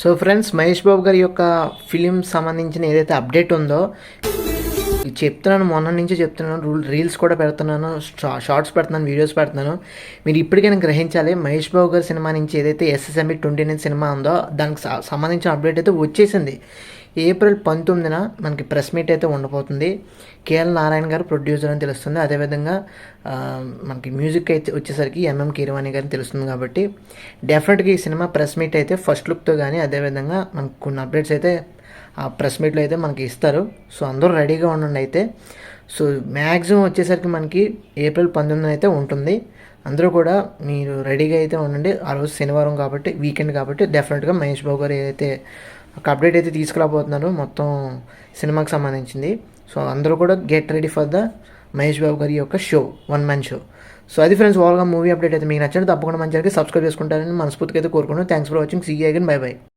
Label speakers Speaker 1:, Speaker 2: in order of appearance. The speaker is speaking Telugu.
Speaker 1: సో ఫ్రెండ్స్, మహేష్ బాబు గారి యొక్క ఫిలిం సంబంధించిన ఏదైతే అప్డేట్ ఉందో చెప్తున్నాను, మొన్న నుంచి చెప్తున్నాను, రీల్స్ కూడా పెడుతున్నాను, షార్ట్స్ పెడుతున్నాను, వీడియోస్ పెడుతున్నాను. మీరు ఇప్పటికైనా గ్రహించాలి, మహేష్ బాబు గారి సినిమా నుంచి ఏదైతే ఎస్ఎస్ఎంబి 29 సినిమా ఉందో దానికి సంబంధించిన అప్డేట్ అయితే వచ్చేసింది. ఏప్రిల్ 19న మనకి ప్రెస్ మీట్ అయితే ఉండబోతుంది. కేఎల్ నారాయణ గారు ప్రొడ్యూసర్ అని తెలుస్తుంది. అదేవిధంగా మనకి మ్యూజిక్ అయితే వచ్చేసరికి ఎంఎం కీరవాణి గారిని తెలుస్తుంది. కాబట్టి డెఫినెట్గా ఈ సినిమా ప్రెస్ మీట్ అయితే ఫస్ట్ లుక్తో కానీ అదేవిధంగా మనకు కొన్ని అప్డేట్స్ అయితే ఆ ప్రెస్ మీట్లో అయితే మనకి ఇస్తారు. సో అందరూ రెడీగా ఉండండి అయితే. సో మ్యాక్సిమం వచ్చేసరికి మనకి ఏప్రిల్ 19 అయితే ఉంటుంది. అందరూ కూడా మీరు రెడీగా అయితే ఉండండి. ఆ రోజు శనివారం కాబట్టి, వీకెండ్ కాబట్టి డెఫినెట్గా మహేష్ బాబు గారు ఏదైతే ఒక అప్డేట్ అయితే తీసుకురాబోతున్నారు మొత్తం సినిమాకి సంబంధించింది. సో అందరూ కూడా get ready for the Mahesh Babu గారి యొక్క షో, 1 man షో. సో అది ఫ్రెండ్స్, ఓవర్గా మూవీ అప్డేట్ అయితే మీకు నచ్చినట్టు తప్పకుండా మంచిగా సబ్స్క్రైబ్ చేసుకుంటారని మనస్ఫూర్తిగా అయితే కోరుకుంటున్నాను. Thanks for watching. See you again. Bye by.